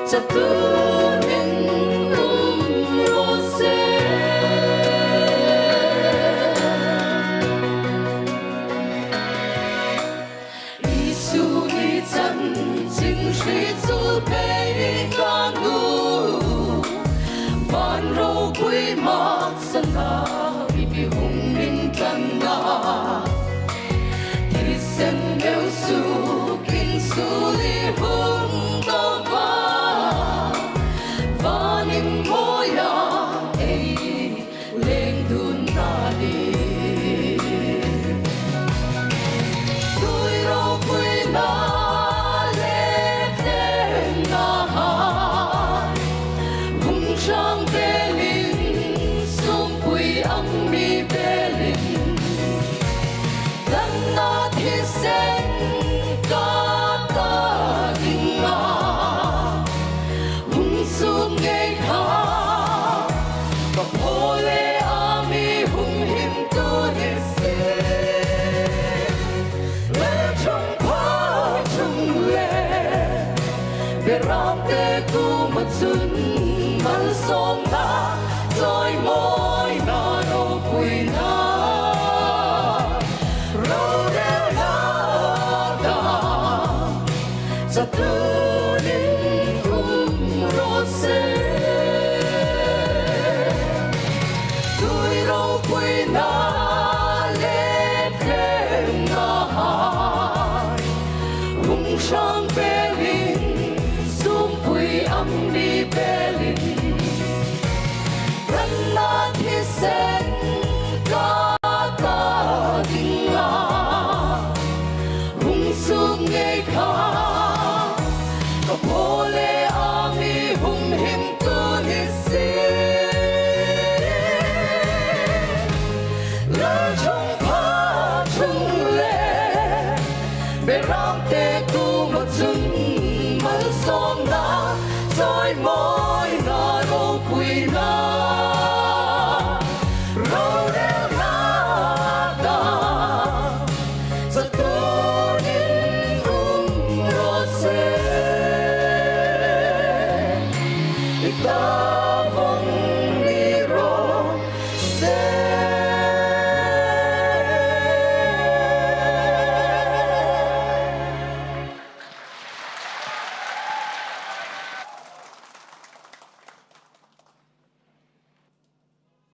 Satunin umrose Isu itan chính sĩ zu bê ca nu Van rô quy mạc sân na Bibi hùng ninh tân na Thì sen nghèo su kinh su li hùng tơ va Và ninh mô ya ấy lên đun na đi Đôi rô quy na lên đêm na hát Hùng trang bê linh xuống quy âm mi bê linh Lần na thi sen ca ta đình na Hùng xuống nghe khá Và bố lê a mi hùng hiểm tu nê se Lê trong khóa trong lê Bê rām tê tu mà chun Mân xôm na Rồi môi na nô quy na Rô đeo na đà Satunin umrose Tui rô quy na lên thêm na hai Hùng sang bê linh xuống quy âm đi bê linh Răn na thi sen ca ta đình nga Hùng xuống nghe khá Và bố lê a mi hùng hiểm tu nê se Lê trong khá trong lê Bê ra